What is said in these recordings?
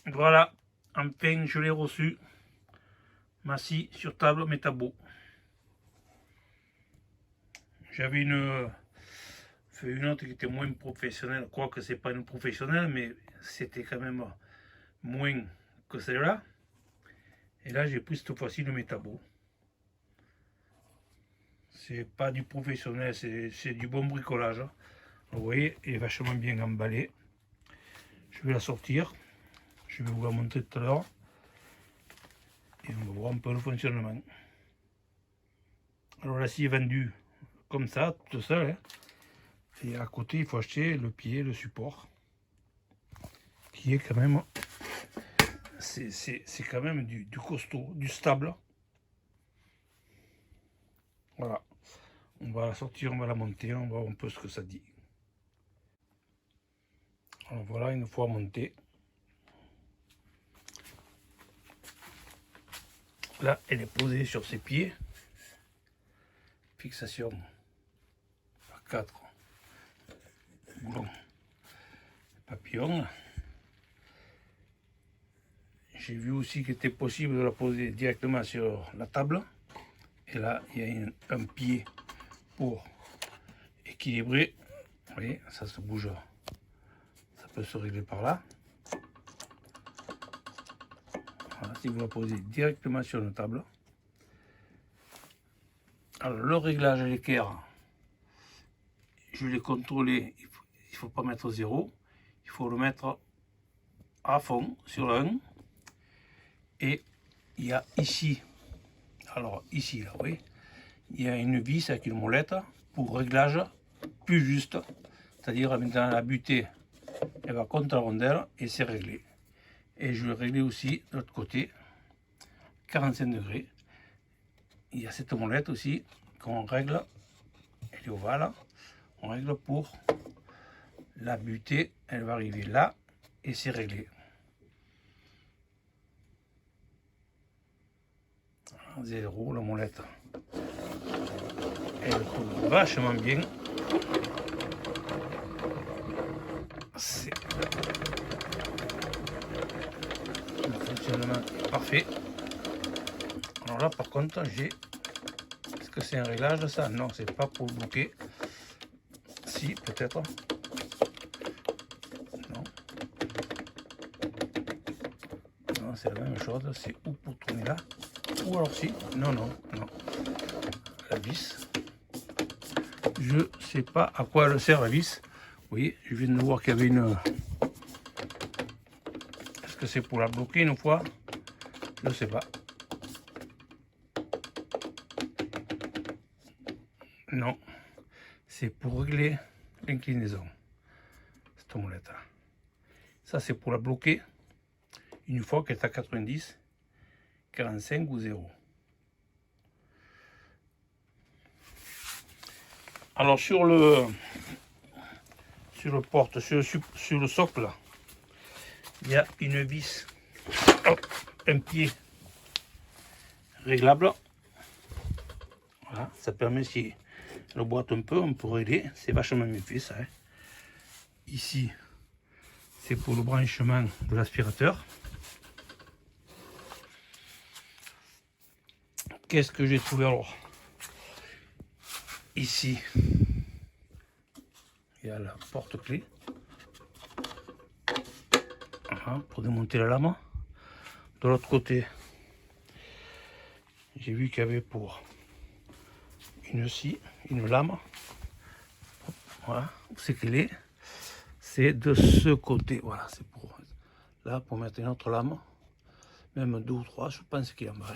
Voilà, enfin je l'ai reçu. Ma scie sur table métabo. J'avais une autre qui était moins professionnelle, quoique c'est pas une professionnelle, mais c'était quand même moins que celle-là. Et là j'ai pris cette fois-ci le métabo. C'est pas du professionnel, c'est du bon bricolage. Vous voyez, elle est vachement bien emballée. Je vais la sortir. Je vais vous la montrer tout à l'heure. Et on va voir un peu le fonctionnement. Alors la scie est vendue comme ça, toute seule. Hein. Et à côté, il faut acheter le pied, le support. Qui est quand même... C'est quand même du costaud, du stable. Voilà. On va la sortir, on va la monter, on va voir un peu ce que ça dit. Alors voilà, une fois montée. Là, elle est posée sur ses pieds. Fixation à 4 boulons papillons. J'ai vu aussi qu'il était possible de la poser directement sur la table. Et là, il y a un pied pour équilibrer. Vous voyez, ça se bouge. Ça peut se régler par là. Voilà, si vous la posez directement sur une table. Alors, le réglage à l'équerre, je l'ai contrôlé. Il ne faut pas mettre 0. Il faut le mettre à fond sur le 1. Et il y a ici, alors ici, là, vous voyez, il y a une vis avec une molette pour réglage plus juste. C'est-à-dire maintenant la butée, elle va contre la rondelle et c'est réglé. Et je vais régler aussi de l'autre côté, 45 degrés. Il y a cette molette aussi qu'on règle, elle est ovale, on règle pour la butée, elle va arriver là et c'est réglé. 0, la molette, elle tourne vachement bien. Le fonctionnement est parfait. Alors là par contre j'ai... Est-ce que c'est un réglage ça? Non, c'est pas pour le bloquer. Si, peut-être. Non. Non, c'est la même chose. C'est ou pour tourner là, ou alors si. Non, non, non. La vis. Je sais pas à quoi elle sert la vis. Vous voyez, je viens de voir qu'il y avait une... Est-ce que c'est pour la bloquer une fois? Je ne sais pas. Non. C'est pour régler l'inclinaison. Cette molette là. Ça c'est pour la bloquer une fois qu'elle est à 90, 45 ou 0. Alors sur le porte, sur le socle, il y a une vis, un pied réglable. Voilà, ça permet, si le boite un peu, on peut régler. C'est vachement mieux fait ça. Hein. Ici, c'est pour le branchement de l'aspirateur. Qu'est-ce que j'ai trouvé alors? Ici, il y a la porte-clé. Voilà, pour démonter la lame. De l'autre côté, j'ai vu qu'il y avait pour une scie, une lame. Voilà, c'est qu'elle est. C'est de ce côté. Voilà, c'est pour là pour mettre une autre lame. Même 2 ou 3, je pense qu'il y en a.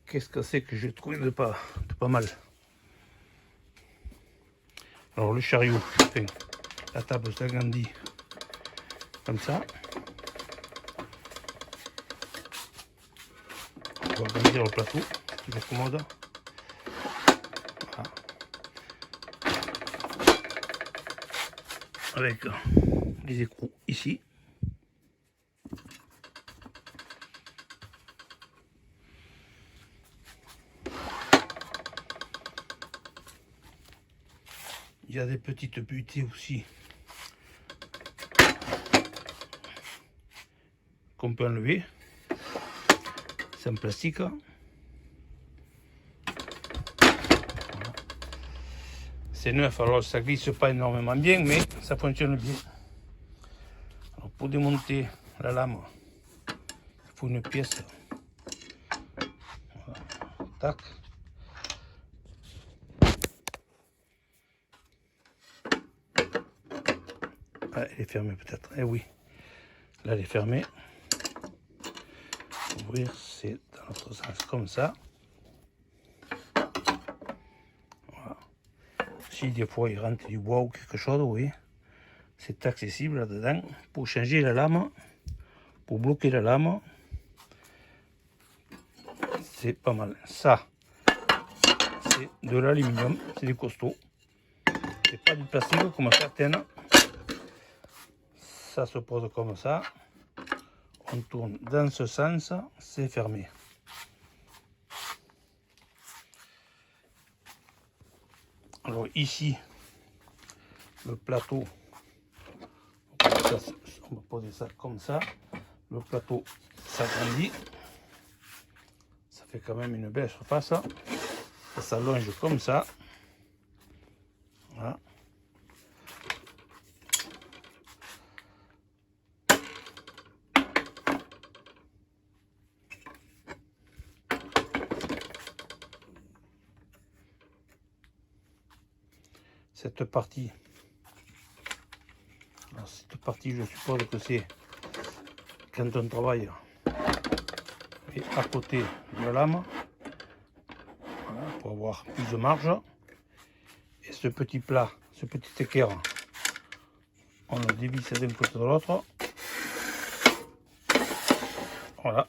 Qu'est-ce que c'est que j'ai trouvé de pas mal. Alors le chariot, enfin, la table s'agrandit comme ça. On va agrandir le plateau, qui est commode. Voilà. Avec les écrous ici. Il y a des petites butées aussi qu'on peut enlever. C'est en plastique. Voilà. C'est neuf, alors ça glisse pas énormément bien, mais ça fonctionne bien. Alors pour démonter la lame, il faut une pièce. Voilà. Tac. Ah, elle est fermée peut-être. Eh oui, là elle est fermée. Ouvrir, c'est dans l'autre sens comme ça. Voilà. Si des fois il rentre du bois ou quelque chose, oui, c'est accessible là-dedans. Pour changer la lame, pour bloquer la lame, c'est pas mal. Ça, c'est de l'aluminium, c'est du costaud. C'est pas du plastique comme certaines. Ça se pose comme ça. On tourne dans ce sens, c'est fermé. Alors ici, le plateau, on va poser ça comme ça. Le plateau s'agrandit. Ça fait quand même une belle surface. Ça s'allonge comme ça. Voilà. Cette partie, je suppose que c'est quand on travaille et à côté de la lame, voilà, pour avoir plus de marge. Et ce petit plat, ce petit équerre, on le dévisse d'un côté de l'autre. Voilà.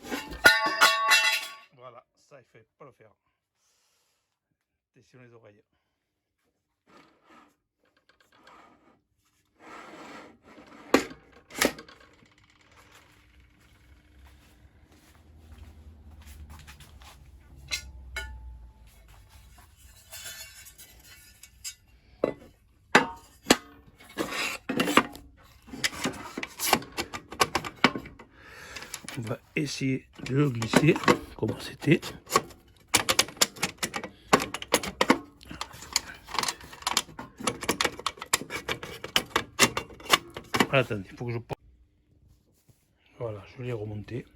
Voilà, ça il fait pas le faire. Attention les oreilles. On va essayer de le glisser comme c'était. Attendez, il faut que je... Voilà, je l'ai remonté.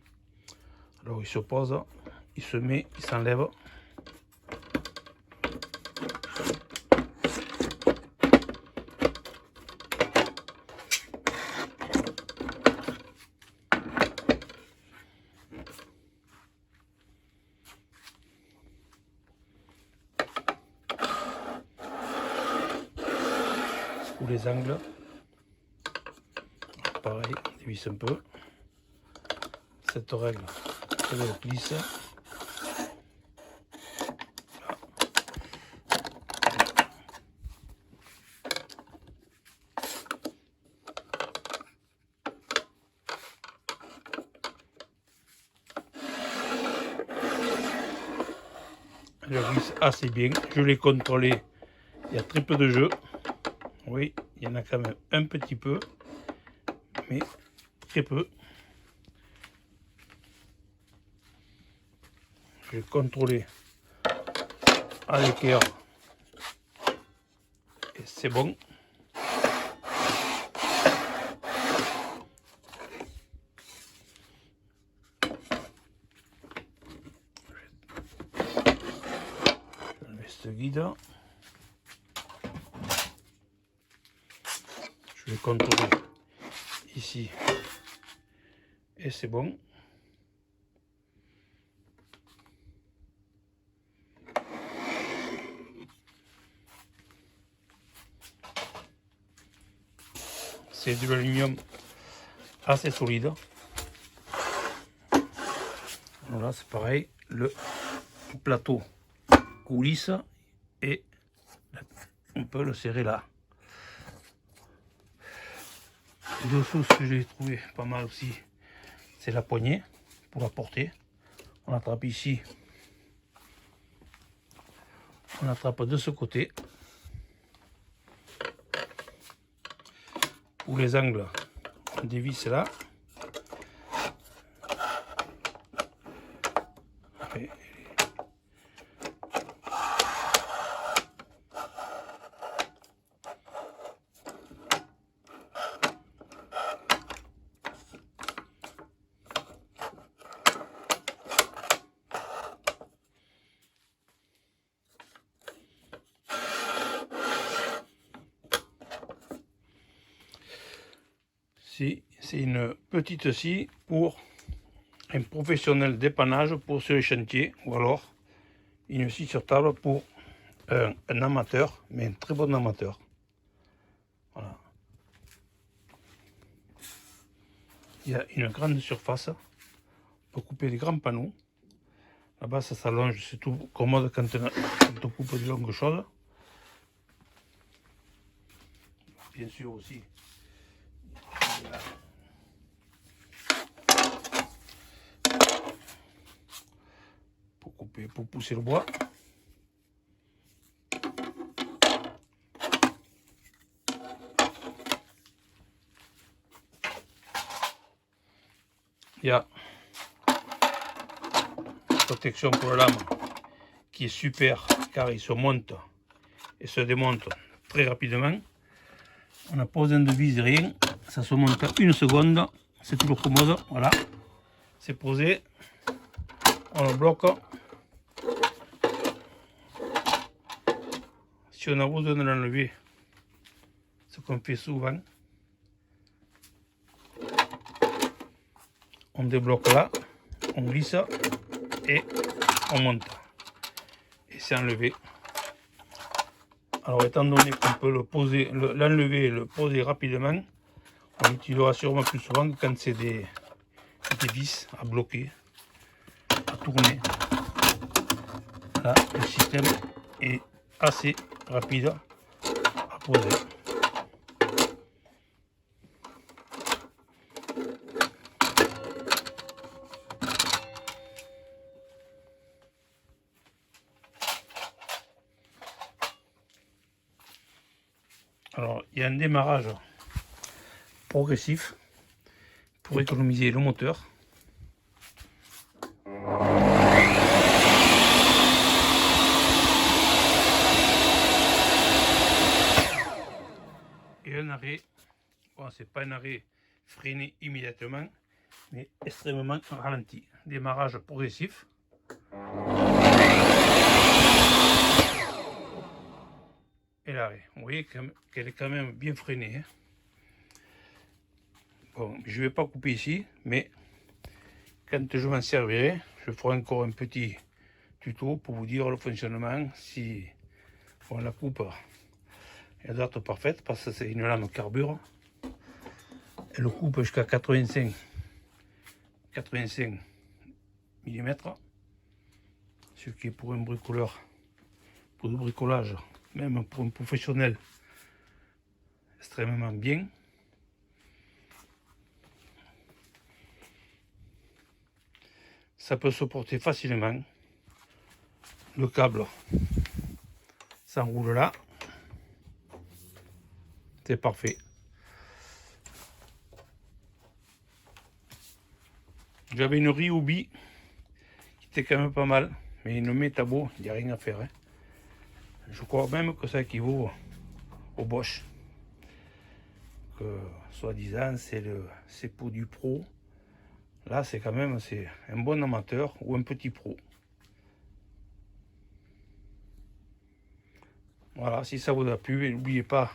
Alors il se pose, il se met, il s'enlève. Ou les angles. Pareil, on dévisse un peu. Cette règle, elle glisse. Elle glisse assez bien. Je l'ai contrôlé. Il y a très peu de jeu. Oui, il y en a quand même un petit peu, mais très peu. Je vais contrôler à l'équerre et c'est bon. Je vais enlever ce guide. Je vais contrôler ici et c'est bon. C'est de l'aluminium assez solide. Voilà, c'est pareil, le plateau coulisse et on peut le serrer là. Dessous, ce que j'ai trouvé pas mal aussi, c'est la poignée pour la porter. On attrape ici, on attrape de ce côté. Pour les angles, on dévisse là. Et c'est une petite scie pour un professionnel dépannage pour sur les chantiers, ou alors une scie sur table pour un amateur, mais un très bon amateur. Voilà. Il y a une grande surface pour couper des grands panneaux. Là-bas ça s'allonge, c'est tout commode quand on coupe des longues choses. Bien sûr aussi. Pour couper, pour pousser le bois. Il y a une protection pour la lame qui est super car il se monte et se démonte très rapidement. On n'a pas besoin de vis, rien, ça se monte en une seconde, c'est toujours commode, voilà. C'est posé, on le bloque. Si on a besoin de l'enlever, ce qu'on fait souvent, on débloque là, on glisse et on monte. Et c'est enlevé. Alors étant donné qu'on peut le poser, l'enlever et le poser rapidement, on l'utilisera sûrement plus souvent que quand c'est des vis à bloquer, à tourner. Là, le système est assez rapide à poser. Alors, il y a un démarrage progressif pour économiser le moteur. Et un arrêt, bon, c'est pas un arrêt freiné immédiatement, mais extrêmement ralenti. Démarrage progressif. Et l'arrêt. Vous voyez qu'elle est quand même bien freinée. Hein. Bon, je ne vais pas couper ici, mais quand je m'en servirai, je ferai encore un petit tuto pour vous dire le fonctionnement. Si on la coupe, elle doit être parfaite parce que c'est une lame carbure. Elle coupe jusqu'à 85 mm, ce qui est pour un bricoleur, pour le bricolage, même pour un professionnel, extrêmement bien. Ça peut se porter facilement. Le câble s'enroule là. C'est parfait. J'avais une Ryobi qui était quand même pas mal, mais une Metabo, il n'y a rien à faire. Hein. Je crois même que ça équivaut au Bosch. Que soi-disant c'est pour du pro. Là c'est quand même un bon amateur ou un petit pro. Voilà, si ça vous a plu, n'oubliez pas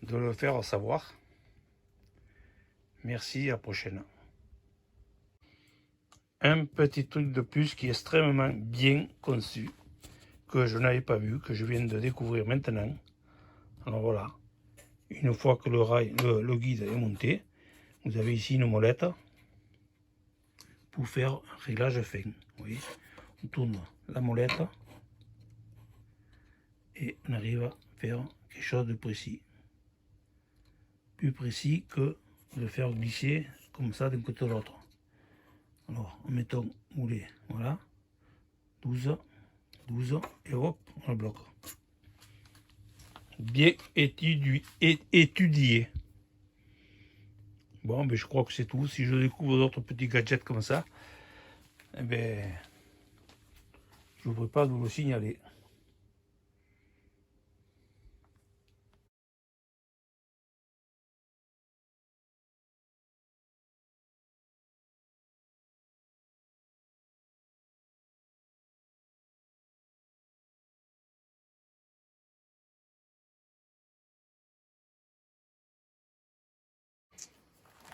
de le faire savoir. Merci, à la prochaine. Un petit truc de plus qui est extrêmement bien conçu, que je n'avais pas vu, que je viens de découvrir maintenant. Alors voilà, une fois que le guide est monté, vous avez ici une molette pour faire un réglage fin. Vous voyez, on tourne la molette et on arrive à faire quelque chose de précis. Plus précis que de faire glisser comme ça d'un côté à l'autre. Alors, mettons moulé, voilà, 12, et hop, on le bloque. Bien étudié. Bon, ben je crois que c'est tout. Si je découvre d'autres petits gadgets comme ça, eh ben, je n'oublie pas de vous le signaler.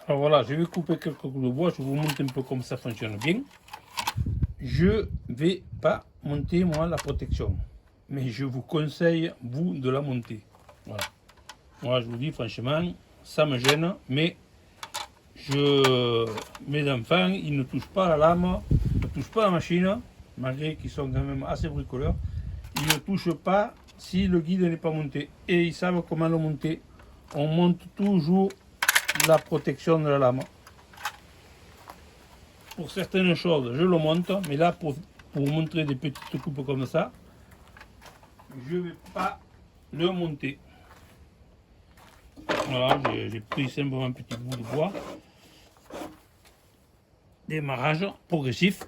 Alors voilà, je vais couper quelques bouts de bois, je vous montre un peu comment ça fonctionne bien. Je ne vais pas monter moi la protection, mais je vous conseille vous de la monter. Voilà. Moi je vous dis franchement, ça me gêne, mais mes enfants, ils ne touchent pas la lame, ils ne touchent pas la machine, malgré qu'ils sont quand même assez bricoleurs. Ils ne touchent pas si le guide n'est pas monté. Et ils savent comment le monter. On monte toujours la protection de la lame. Pour certaines choses, je le monte, mais là, pour vous montrer des petites coupes comme ça, je ne vais pas le monter. Voilà, j'ai pris simplement un petit bout de bois. Démarrage progressif.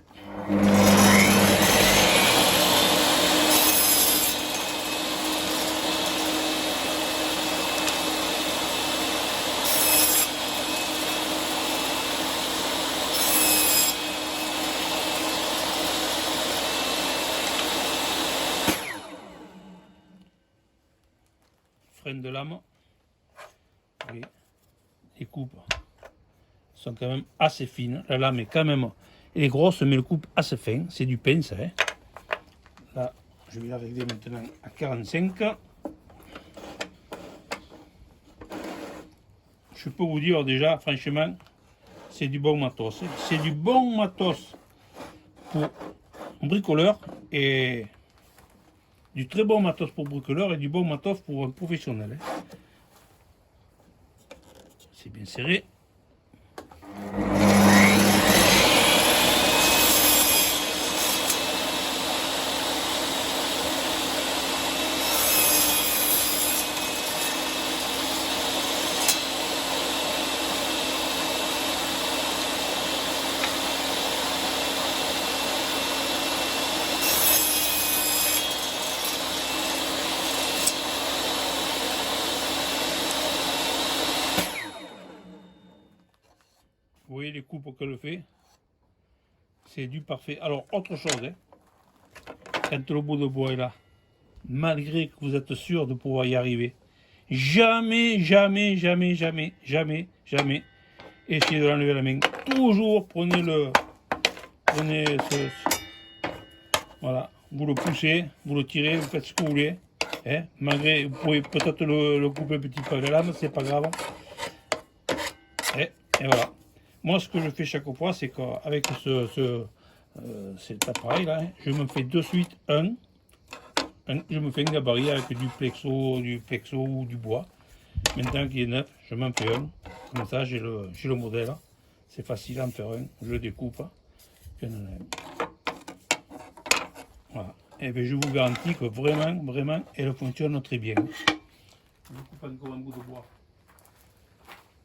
Frein de lame. Oui. Les coupes sont quand même assez fines. La lame est quand même, elle est grosse, mais le coupe assez fin. C'est du pince. Hein. Là, je vais la régler maintenant à 45. Je peux vous dire déjà, franchement, c'est du bon matos. C'est du bon matos pour bricoleur et du très bon matos pour bricoleur et du bon matos pour un professionnel. Hein. C'est bien serré. Vous voyez les coupes qu'elle fait, c'est du parfait. Alors, autre chose, hein, quand le bout de bois est là, malgré que vous êtes sûr de pouvoir y arriver, jamais, jamais, jamais, jamais, jamais, jamais, essayez de l'enlever à la main. Toujours prenez voilà, vous le poussez, vous le tirez, vous faites ce que vous voulez. Hein, malgré, vous pouvez peut-être le couper un petit peu avec la lame, c'est pas grave. Et voilà. Moi, ce que je fais chaque fois, c'est qu'avec cet appareil là, hein, je me fais de suite je me fais un gabarit avec du plexo ou du bois. Maintenant qu'il est neuf, je m'en fais un. Comme ça, j'ai le modèle. C'est facile à en faire un. Je le découpe. Voilà. Et bien, je vous garantis que vraiment, vraiment, elle fonctionne très bien. Je coupe encore un bout de bois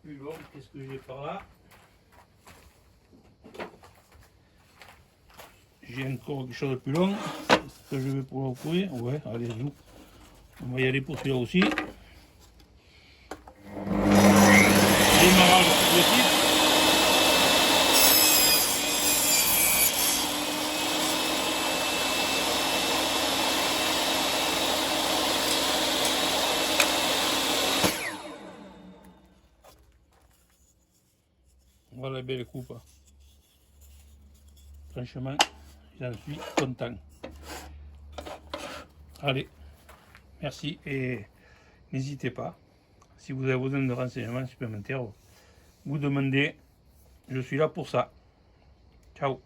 plus long. Qu'est-ce que j'ai par là? J'ai encore quelque chose de plus long. Est-ce que je vais pouvoir vous courir? Ouais, allez, nous. On va y aller pour celui-là aussi. Démarrage progressif. Voilà les belles coupes. Franchement, j'en suis content. Allez, merci et n'hésitez pas, si vous avez besoin de renseignements supplémentaires, vous demandez, je suis là pour ça. Ciao.